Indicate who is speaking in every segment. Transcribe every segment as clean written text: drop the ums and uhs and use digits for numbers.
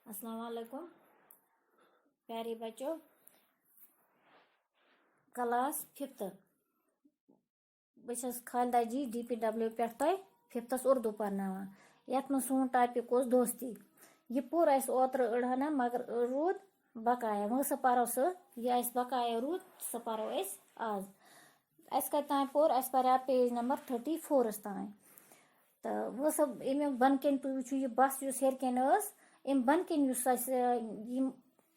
Speaker 1: अस्सलाम वालेकुम प्यारे बच्चों। क्लास 5th बस खालिदा जी DPW पे फिफ्थस उर्दू पढ़नावान। यथ में सोन टॉपिक दोस्ती। यह पुर ओतर अड़हना मगर रूद बकाया वो सह परो सह बकाया रूद सह परो आज अस कत पुर अस पर्या पेज नंबर 34 तान। तो वो सब अमे बन कन तुम वो यह बस हेरकन अम बन कन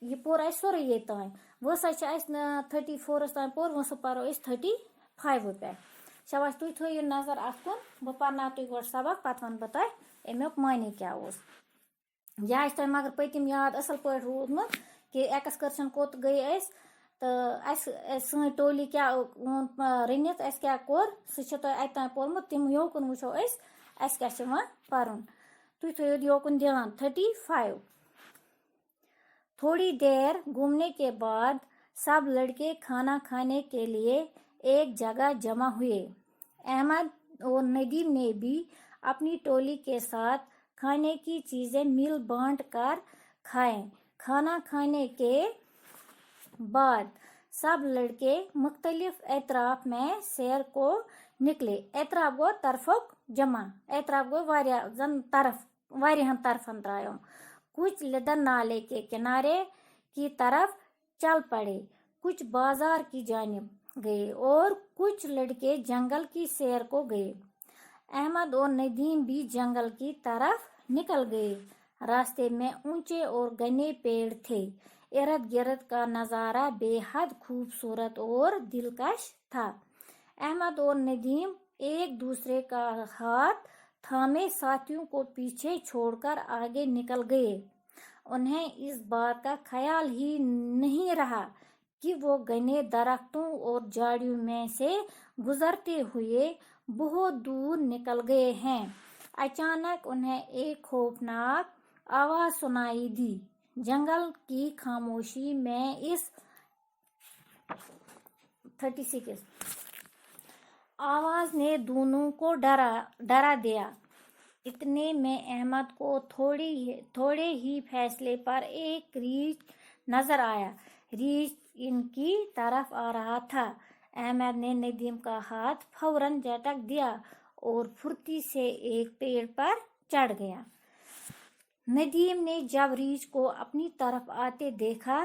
Speaker 1: यह पुर सोरे ये तान वो 34 तान पुर वो परो 35 पे। शाबाश तुम थो नजर अत कुन बह पर्ना तुम गो सबक पत वन बह तुम अमुक मानी क्या यह तुम मगर पतिम याद असल पे रूदमुत कि एक्सकर्शन कोत गई तो सी टोली क्या रनित क्या कोर सह अत पोर्मुत तम योकुन वो क्या पर्न तुम थो योकुन ध्यान 35। थोड़ी देर घूमने के बाद सब लड़के खाना खाने के लिए एक जगह जमा हुए। अहमद और नदीम ने भी अपनी टोली के साथ खाने की चीजें मिल बांट कर खाएं। खाना खाने के बाद सब लड़के मुख्तलिफ एतराफ में सैर को निकले। एतराफ गो तरफक जमा, एतराफ गो जन तरफ वारियन तरफन त्रायों। कुछ लिदर नाले के किनारे की तरफ चल पड़े, कुछ बाजार की जानिब गए और कुछ लड़के जंगल की सैर को गए। अहमद और नदीम भी जंगल की तरफ निकल गए। रास्ते में ऊंचे और घने पेड़ थे। इर्द गिर्द का नज़ारा बेहद खूबसूरत और दिलकश था। अहमद और नदीम एक दूसरे का हाथ थामे साथियों को पीछे छोड़कर आगे निकल गए। उन्हें इस बात का ख्याल ही नहीं रहा कि वो घने दरख्तों और झाड़ियों में से गुजरते हुए बहुत दूर निकल गए हैं। अचानक उन्हें एक खौफनाक आवाज सुनाई दी। जंगल की खामोशी में इस 36 आवाज ने दोनों को डरा दिया। इतने में अहमद को थोड़े ही फैसले पर एक रीछ नजर आया। रीछ इनकी तरफ आ रहा था। अहमद ने नदीम का हाथ फौरन झटक दिया और फुर्ती से एक पेड़ पर चढ़ गया। नदीम ने जब रीछ को अपनी तरफ आते देखा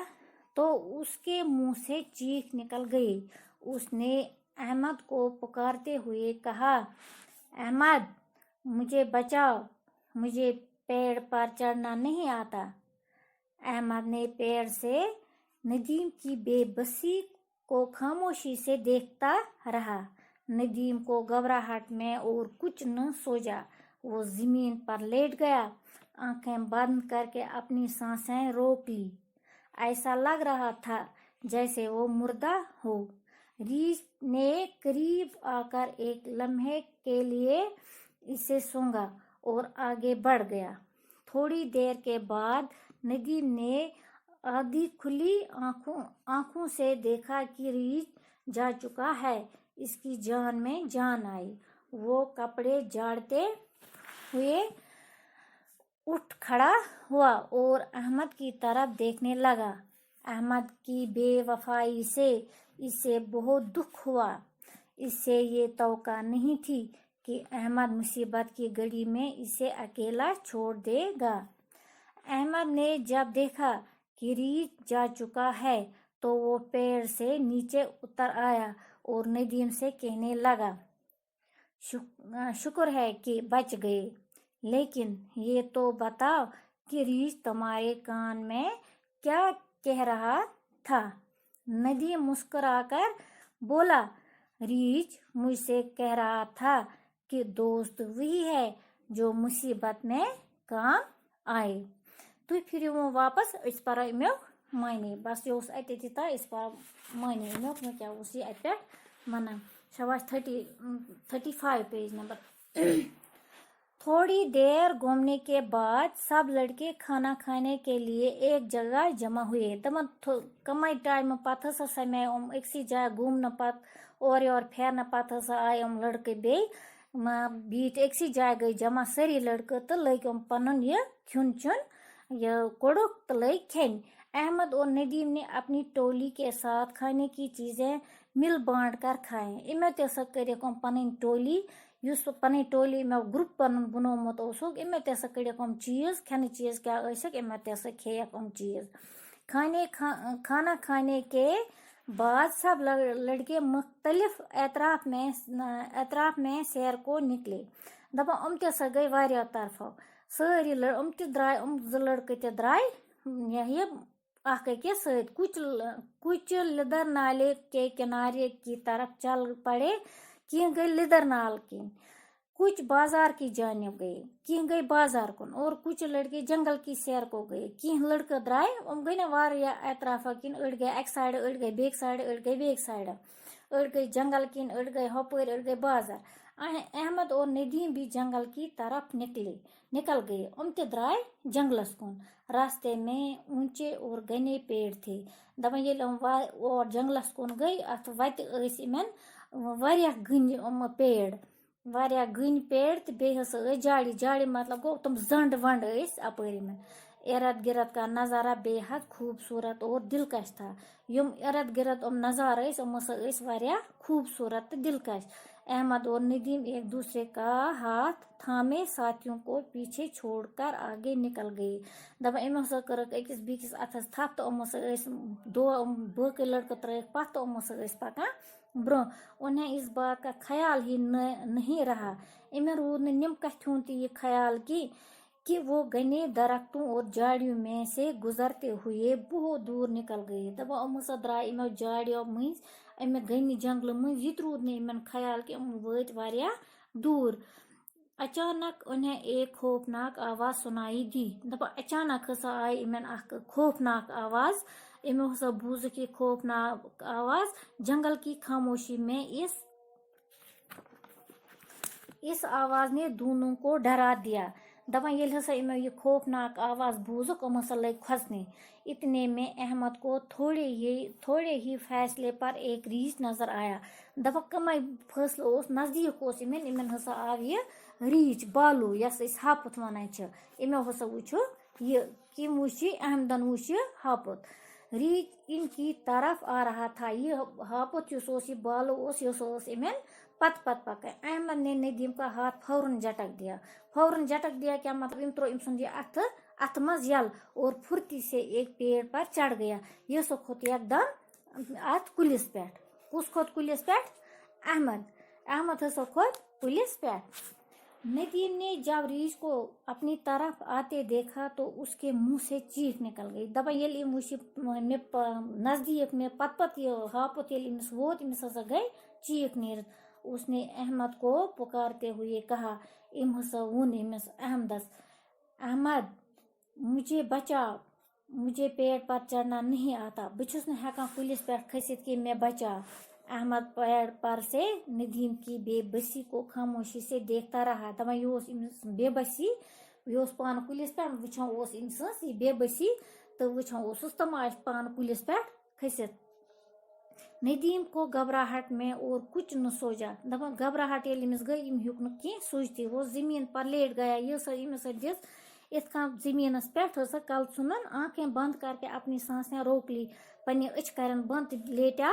Speaker 1: तो उसके मुंह से चीख निकल गई। उसने अहमद को पुकारते हुए कहा, अहमद मुझे बचाओ, मुझे पेड़ पर चढ़ना नहीं आता। अहमद ने पेड़ से नदीम की बेबसी को खामोशी से देखता रहा। नदीम को घबराहट में और कुछ न सूझा। वो जमीन पर लेट गया, आंखें बंद करके अपनी सांसें रोक ली। ऐसा लग रहा था जैसे वो मुर्दा हो। रीछ ने करीब आकर एक लम्हे के लिए इसे सूंघा और आगे बढ़ गया। थोड़ी देर के बाद नदीम ने आधी खुली आंखों से देखा कि रीछ जा चुका है। इसकी जान में जान आई। वो कपड़े झाड़ते हुए उठ खड़ा हुआ और अहमद की तरफ देखने लगा। अहमद की बेवफाई से इसे बहुत दुख हुआ। इससे ये तौका नहीं थी कि अहमद मुसीबत की घड़ी में इसे अकेला छोड़ देगा। अहमद ने जब देखा कि रीछ जा चुका है तो वो पेड़ से नीचे उतर आया और नदीम से कहने लगा, शुक्र है कि बच गए, लेकिन ये तो बताओ कि रीछ तुम्हारे कान में क्या कह रहा था। नदीम मुस्कुराकर बोला, रीछ मुझसे कह रहा था कि दोस्त वही है जो मुसीबत में काम आए। तो फिर वो वापस इस पर मायने बस ये अत इस पर मायने मैं क्या अत मना। शाबाश 35 पेज नंबर। थोड़ी देर घूमने के बाद सब लड़के खाना खाने के लिए एक जगह जमा हुए। दमन कम टाइम पत समय एक जगह घूमने पत और फेरने पत आय लड़के बीट एक जगह गई जमा सारी लड़के तो लग पन यह खुन चुन یہ کوڑک تو لگ کھین. احمد اور ندیم نے اپنی ٹولی کے ساتھ کھانے کی چیزیں مل بانٹ کر کھائیں. امو تسا کڑک پن ٹولی یس پن ٹولی میں گروپ پن بنومت اوسک امو تسا کڑک چیز کھانے چیز کیا ٲسِکھ امو تسا کھیک چیز. کھانا کھانے کے بعد سب لڑکے مختلف اطراف میں سیر کو نکلے. دپان تسا گئی واریاہ طرفو ساری درائے زٕ لڑکے تہِ درائے یہ اخ أکِس سۭتۍ. کچھ لدر نالے کے کنارے کی طرف چل پڑے. کی گئی لدر نال کن. کچھ بازار کی جانب گئے. کی گئی بازار کن. اور کچھ لڑکے جنگل کی سیر کو گئے. کی لڑکے درائے گئی نا واریاہ اطراف کن. أڑ گئے اکہ سائڈ أڑ گئے بیک سائڈ أڑ گئے بیک سائڈ. أڑ گئے جنگل کن أڑ گئے ہپٲرۍ أڑ گئے بازار. احمد اور ندیم بھی جنگل کی طرف نکل گئے. تہِ درائے جنگلس کن. راستے میں اونچے اور گھنے پیڑ تھے. دپان ییٚلہِ اور جنگلس کن گئی ات وتہِ ٲسۍ یِمن واریاہ گھنۍ پیڑ تہٕ بیٚیہِ ہسا ٲسۍ جاڑِ مطلب گوٚو تِم زنٛڈ ونٛڈ ٲسۍ اپٲرۍ یِمن. ارد گرد کا نظارہ بے حد خوبصورت اور دلکش تھا. یم ارد گرد نظارہ ہسا ٲسۍ واریاہ خوبصورت تہٕ دلکش. احمد اور ندیم ایک دوسرے کا ہاتھ تھامے ساتھیوں کو پیچھے چھوڑ کر آگے نکل گئے. دپان امو ہسا کٔرٕکھ أکِس بیٚکِس اتھس تھپھ تہٕ یِم ہسا ٲسۍ باقٕے لڑکہٕ ترٲیِکھ پتھ تہٕ یِم ہسا ٲسۍ پکان برونٛہہ. انہیں اس بات کا خیال ہی نہیں رہا. امیں روٗد نہٕ نِم کتھِ ہُنٛد تہِ یہِ خیال کہ وہ گھنے درختوں اور جھاڑیوں میں سے گزرتے ہوئے بہت دور نکل گئے. دپان ہسا درائے یِمو جھاڑیو مٔنٛزۍ امہِ گھنہِ جنگلہٕ مٔنٛزۍ. یہِ تہِ روٗد نہٕ یِمن خیال کہ یِم وٲتۍ واریاہ دور. اچانک انہیں ایک خوفناک آواز سنائی دی. دپان اچانک ہسا آئی یِمن اکھ خوفناک آواز. امو ہسا بوٗزٕکھ یہِ خوفناک آواز. جنگل کی خاموشی میں اس آواز نے دونوں کو ڈرا دیا. دپان ییٚلہِ ہسا یِمو یہِ خوفناک آواز بوٗزٕکھ یِم ہسا لٔگۍ کھۄژنہِ. اتنے میں احمد کو تھوڑے ہی فاصلے پر ایک ریچھ نظر آیا. دپان کمے فٲصلہٕ اوس نزدیٖک اوس یِمن ہسا آو یہِ ریچھ بالو یس أسۍ ہاپُت ونان چھِ. یِمو ہسا وٕچھ یہِ کٔمۍ وٕچھ یہِ احمدن وٕچھ یہِ ہاپُت. ریچھ ان کی طرف آ رہا تھا. یہ ہاپُت یُس اوس یہِ بالو اوس یہِ اوس یِمن پتہٕ پکان. احمد نے ندیم کا ہاتھ فوراً جھٹک دیا کیا مطلب ام ترو ام سُنٛد یہِ اتھ منٛز یل اور پھرتی سے ایک پیڑ پر چڑھ گیا. یہ ہسا کھوٚت یکدم اتھ کُلِس پٮ۪ٹھ. کُس کھوٚت کُلِس پٮ۪ٹھ؟ احمد ہسا کھوٚت کُلِس پٮ۪ٹھ. ندیم نے جب ریچھ کو اپنی طرف آتے دیکھا تو اس کے منہ سے چیخ نکل گئی. دپان ییٚلہِ أمۍ وٕچھ مےٚ نزدیٖک مےٚ پتہٕ یہِ ہاپُت ییٚلہِ أمِس ووت أمِس ہسا گئی چیخ نیٖرِتھ. اس نے احمد کو پکارتے ہوئے کہا. أمۍ ہسا ووٚن أمِس احمدس احمد مجھے بچاؤ. مجھے پیڑ پر چڑھنا نہیں آتا. بہٕ چھُس نہٕ ہٮ۪کان کُلِس پٮ۪ٹھ کھٔسِتھ کینٛہہ مےٚ بچاو. احمد پیڑ پر سے ندیم کی بے بسی کو خاموشی سے دیکھتا رہا. دپان یہِ اوس أمِس بے بسی. یہِ اوس پانہٕ کُلِس پٮ۪ٹھ وٕچھان اوس أمۍ سٕنٛز یہِ بے بسی تہٕ وٕچھان اوسُس تماشہٕ پانہٕ کُلِس پٮ۪ٹھ کھٔسِتھ. ندیم کو گھبراہٹ میں اور کچھ نہ سوچا. دپان گھبراہٹ ییٚلہِ أمِس گٔے أمۍ ہیوٚک نہٕ کینٛہہ سوٗنٛچتھٕے. وہ زمین پر لیٹ گیا. یہ ہسا أمِس دِژ اتھ کٔنۍ زمینس پٮ۪ٹھ ہسا کل ژھُنُن آنکھیں بند کر کے اپنی سانسیں روک لی. پننہِ أچھ کرن بند تہٕ لیٹیو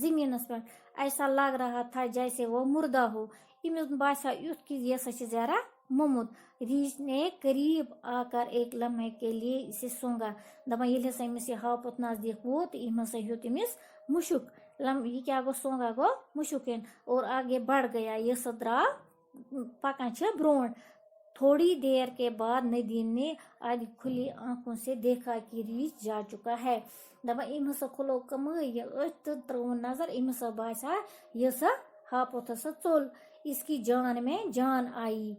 Speaker 1: زمینس پٮ۪ٹھ. ایسا لگ رہا تھا جیسے وہ مردہ ہو. أمِس باسیو یُتھ کہ یہِ ہسا چھِ ذرا موٚمُت. ریچھ نے قریب آ کر ایک لمحے کے لیے اسے سونگا. دپان ییٚلہِ ہسا أمِس یہِ ہاپُت نزدیٖک ووت تہٕ أمۍ ہسا ہیوٚت أمِس مُشُک. یہ کیا گو سونگا گو مشکن اور آگے بڑھ گیا. یہ سا درا پکان چھ برونٹ. تھوڑی دیر کے بعد ندیم نے آدھی کھلی آنکھوں سے دیکھا کہ ریچھ جا چکا ہے. دپان أمۍ ہسا کھُلو کمٕے یہِ أچھ تہٕ ترٛووُن نظر. أمۍ ہسا باسیو یہِ ہسا ہاپُت ہسا ژوٚل. اس کی جان میں جان آئی.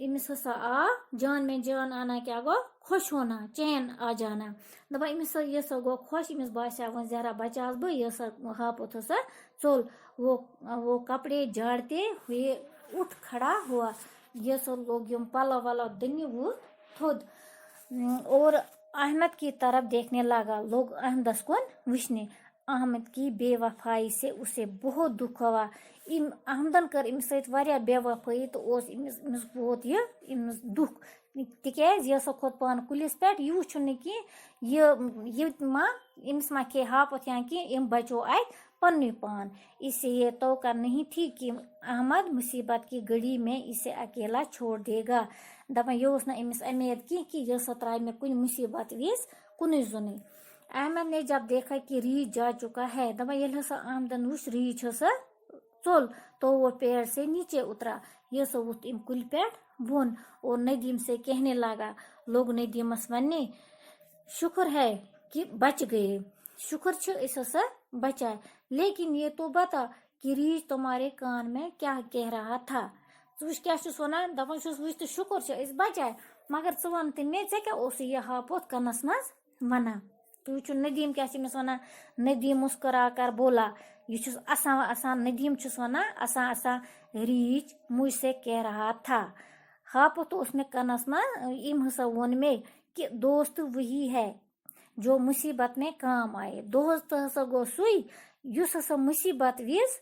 Speaker 1: أمِس ہسا آ جان میں جان آنا کیا گو خوش ہونا چین آ جانا. دپان أمِس یہِ ہسا گو خوش. أمِس باسیو وۄنۍ ذرا بچاس بہٕ. یہِ ہسا ہاپُت ہسا ژوٚل. وہ کپڑے جھاڑتے ہوئے اٹھ کھڑا ہوا. یہ ہسا لوگ یم پلو ولو دٕنہِ ووٚتھ تھوٚد اور احمد کی طرف دیکھنے لگا. لوگ احمدس کُن وٕچھنہِ. अहमद की बेवफाई से उसे बहुत दुख हुआ। अहमदन कर अमिस सत वारिया बेवफाई तो अमिस बहुत अमिस दुख तिकाज यह खोत पान कुलिस पे यह वुचुन कि अमिस मा खे हापत या कि अम बचो अत पन्नी पान। इससे ये तवक्का नहीं थी कि अहमद मुसीबत की घड़ी में इसे अकेला छोड़ देगा। दपान यह ना अमिस उम्मीद कि यह त्रा मे कुन मुसीबत विज कुन जुन। अहमद ने जब देखा कि रीछ जा चुका है, दपा ये अहमदन वुच रीछ चोल तो वो पेड़ से नीचे उतरा। यह वुत इम कुल पे बोन और नदीम से कहने लगा। लोग नदीमस वन्ने शुक्र है कि बच गए, शुक्र छ बचाए, लेकिन ये तो बता कि रीछ तुम्हारे कान में क्या कह रहा था। वुच क्या वन दपान वुच तो शुक्र बचाए, मगर वन तो मे क्या यह हापोत कनस मज वना। तो नदीम क्या वन, नदीम मुस्कुरा कर बोला, यह असान असान नदीम वन असान असान रीछ मुझसे कह रहा था। हापोत उसमें कनस में इम हसा वोन में कि दोस्त वही है जो मुसीबत में काम आए। दोस्त हसा गो सुई युस हसा मुसीबत विज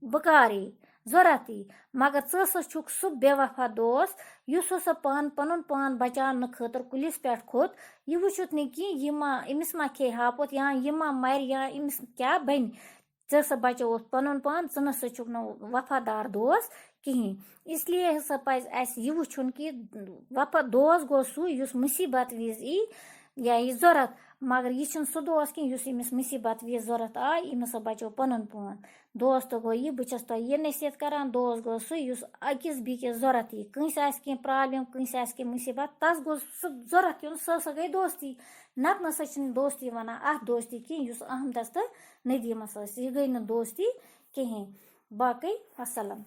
Speaker 1: बकारे जरूरती, मगर छुक सह बेवफा दोस्त युस हसा पान पनुन पान बचाने खतर कुलिस पे खोत। यह वुचुत नी कि अमिस मा खे हापोत या यह मर या अमिस क्या बन, बचो पनुन पान छुक न वफादार दोस्त कहीं। इसलिए हसा पज यह वुचुन कि वफा दोस्त गो सु युस मुसीबत विज या यह जरूरत, मगर यह सह दोस्त कि अमिस मुसीबत विज जरूरत आय यम हसा बचो पनुन पान। दोस्त गो यह बस तुम यह नसीहत करान, दोस्त गो सह अकिस बिकिस जरूरत यी, कंस कह प्रॉब्लम कंस कह मुसीबत तस गो जरूरत युन, सह गई दोस्ती। नत नसा दोस्ती वन अत दोस्ती कह अहमदस तो नदीमस यह गई न दोस्ती कहें। बाकी वसलम।